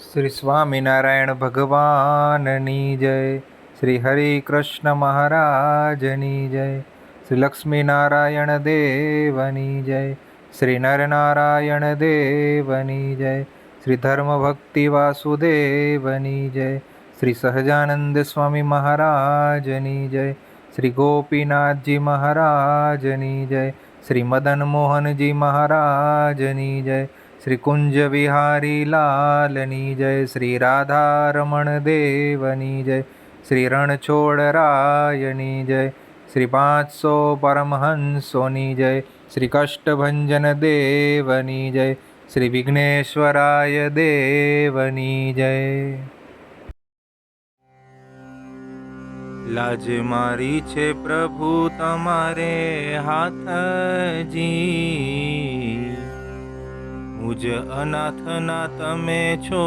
શ્રી સ્વામિનારાયણ ભગવાનની જય. શ્રી હરિ કૃષ્ણ મહારાજની જય. શ્રી લક્ષ્મીનારાયણ દેવની જય. શ્રી નરનારાયણ દેવની જય. શ્રી ધર્મભક્તિ વાસુદેવની જય. શ્રી સહજાનંદ સ્વામી મહારાજની જય. શ્રી ગોપીનાથજી મહારાજની જય. શ્રી મદન મોહનજી મહારાજની જય. શ્રી કુંજ વિહારી લાલની જય. શ્રી રાધારમણ દેવની જય. શ્રી રણછોડરાયની જય. શ્રી 500 પરમહંસોની જય. શ્રી કષ્ટભંજન દેવની જય. શ્રી વિઘ્નેશ્વરાય દેવની જય. લાજ મારી છે પ્રભુ તમારે હાથજી, મુજ અનાથના તમે છો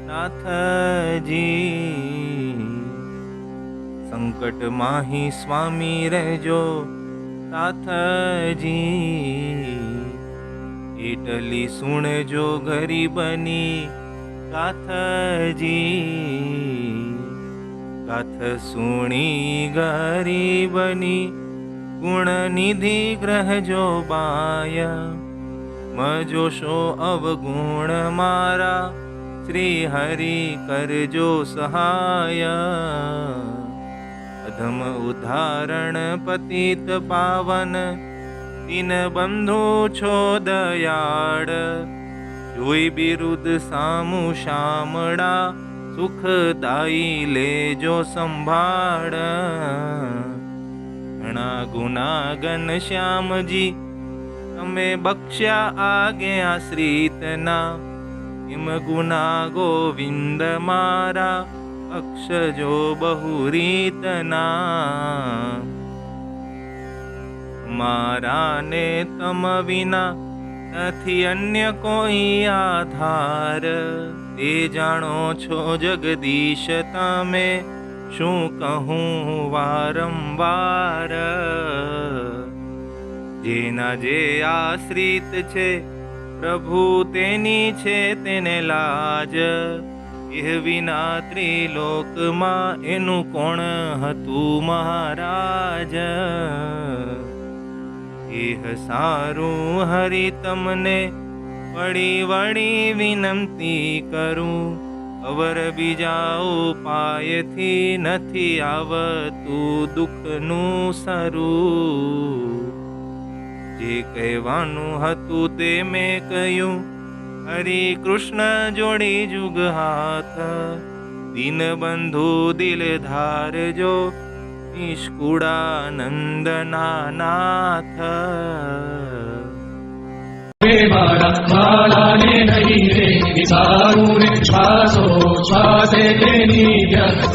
નાથજી. સંકટ માહી સ્વામી રહેજો સાથજી, એટલી સુણજો ગરીબની ગાથજી. ગાથ સુણી ગરીબની ગુણનિધિ ગ્રહજો બાય, મજોશો અવગુણ મારા શ્રી હરિ કરજો સહાય. અધમ ઉદાહરણ પતિત પાવન તીન બંધુ છો દયાળ, જોઈ બિરુદ સામુ શામળા સુખદાયી લેજો સંભાળ. ઘણા ગુનાગન શ્યામજી તમે બક્ષ્યા આગે આશ્રિતના, એમ ગુના ગોવિંદ મારા અક્ષજો બહુ રીતના. મારા ને તમ વિના નથી અન્ય કોઈ આધાર, તે જાણો છો જગદીશ તમે શું કહું વારંવાર. જેના જે આશ્રિત છે પ્રભુ તેની છે તેને લાજ, એહ વિના ત્રિલોકમાં એનું કોણ હતું મહારાજ. એહ સારું હરિ તમને વળી વળી વિનંતી કરું, અવર બીજા ઉપાયથી નથી આવતું દુઃખનું સરું. જે કહેવાનું હતું તે મેં કહ્યું, હરિ કૃષ્ણ જોડી જુગ હાથ, દીન બંધુ દિલ ધારજો નિષ્કુળાનંદના નાથ. માલાને નહીં રે વિચારું રે, શ્વાસો શ્વાસે તેની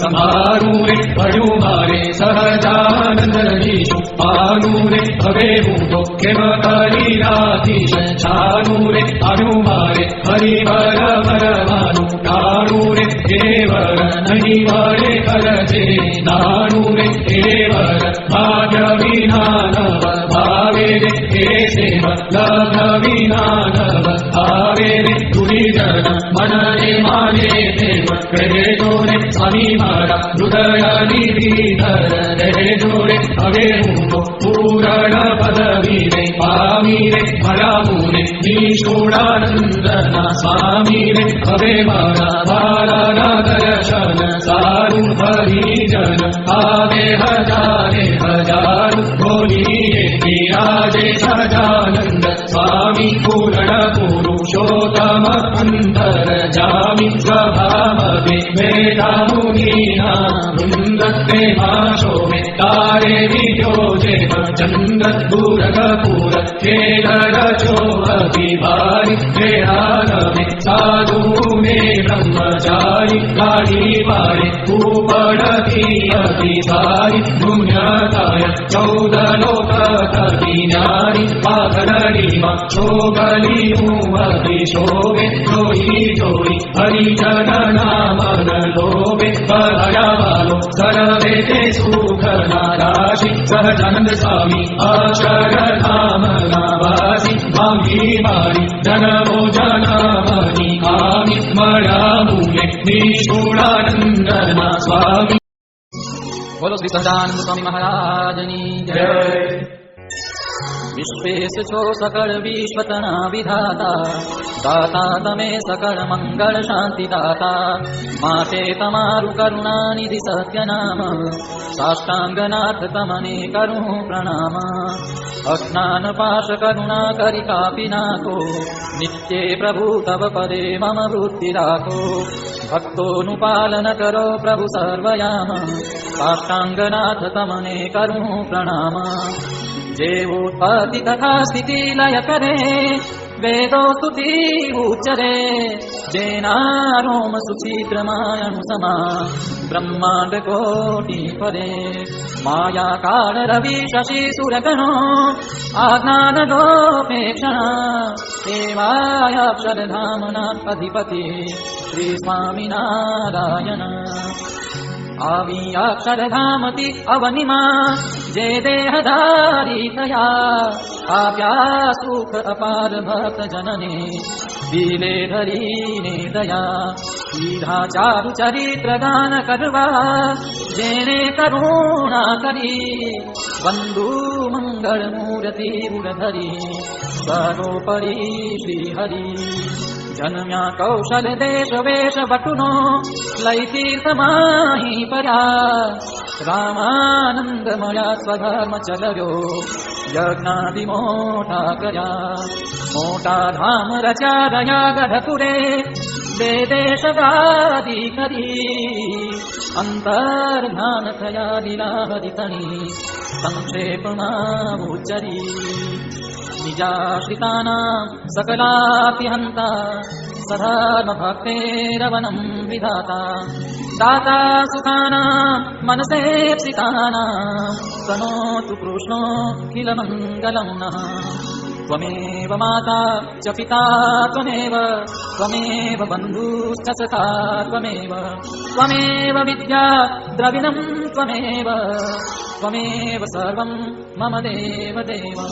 સમારું રે. ભણ્યું મારે સહજાનંદ રહીશું પાનું રે, હવે હું તો કેમ કરી રાખીશ છાનું રે. આવ્યું મારે હરિવર વરવાનું ટાણું રે, હે વર નહીં વડે કરજે નાણું રે. હે વર ભાગ્ય વિના નવ ભાવે રે, હે સેવ લગ્ન વિના નવ ભાવે રે. દુરીજન મનને માને દેવ કહેજો રે, સ્વામી મારા હૃદયની ભીતર રહેજો રે. હવે હું તો પૂરણ પદવી રે પામી રે, ભરાવું રે નિષ્કુળાનંદના સ્વામી રે. હવે મારા વાલાના દર્શન સારું, હરિજન આવે હજારે હજારું, બોલીએ બિરાજે સહજાનંદ સ્વામી. પૂર્ણ પુરુષોત્તમ અંતર જામી, સ્વભાવ વેદા મુનિના વૃંદ પ્રેમાશો મે તારે વિદ્યો જે ચંદ્ર દુર્ગપુર ખેદર છો અભિભારી. વેહારમે સાધુ ને બ્રહ્મચારી, ગાડી પાડે ઉપડતી અભિસારી. પુણ્યતાય 14 લોક તવિનારી, પાઘરડીમાં છોગલિયું અભિશોભે. જોઈ જોઈ હરિજન નામન લોભે, ભરાવાલો સર્વે તે સુખના રાશિ. સહજાનંદ સ્વામી અક્ષર ધામના વાસી, ભાંગી મારી જનમો જનમની આમી. काळ्यामुळे निष्ठुरानंदना स्वामी. बोलो श्री सदानंद स्वामी महाराजनी जय. विश्वेश छो सकल विश्वतना विधाता, दाता तमे सकल मंगल शांति दाता. माटे तमारु करुणानिधि सत्य नाम, साष्टांगनाथ तमने करूं प्रणाम. अज्ञान पाश करुणा करि कापि नाको, नित्ये प्रभु तव पदे मम वृत्ति राखो. भक्तोनुपालन करो प्रभु सर्वयाम, साष्टांगनाथ तमने करूं प्रणाम. जेवोत्पत्ति तथा स्थिति लय करे, वेदो स्तुति उच्चरे. जेनारोम सुचित्र मायनु समा, ब्रह्मांड कोटि परे. माया काल रवि शशि सुरगणो, आज्ञान गोपेक्षण. देवायाक्षर धामनाथ अधिपति, श्री स्वामी नारायण. आवी अक्षरधामति अवनिमा, जे देहधारी तया. आव्या सुख अपार भक्त जनने, दिले धरीने दया. सीधा चारु चरित्र गान करवा, जेने करुणा करी. बंधु मंगल मूर्ति उड़धरी, सर्वोपरि श्री हरि. जन्म्या कौशल देश वेश बटुनो, लय तीर्थ माही पर्या. रामानंदमया स्वधर्म चलयो, यज्ञादि मोठा कर्या. मोठा धाम रचा रया गढपुरे, देश गादी करी. अंतर्धान थया लीला हरितनी, संक्षेप उच्चरी. निजाश्रितानां सकलापिहन्ता, सधर्म भक्तेरवनं विधाता. दाता सुखानां मनसेप्सितानां, तनोतु कृष्णो किल मङ्गलं नः. त्वमेव माता च पिता त्वमेव, त्वमेव बन्धुश्च सखा त्वमेव. त्वमेव विद्या द्रविणं त्वमेव, त्वमेव सर्वं मम देव देव.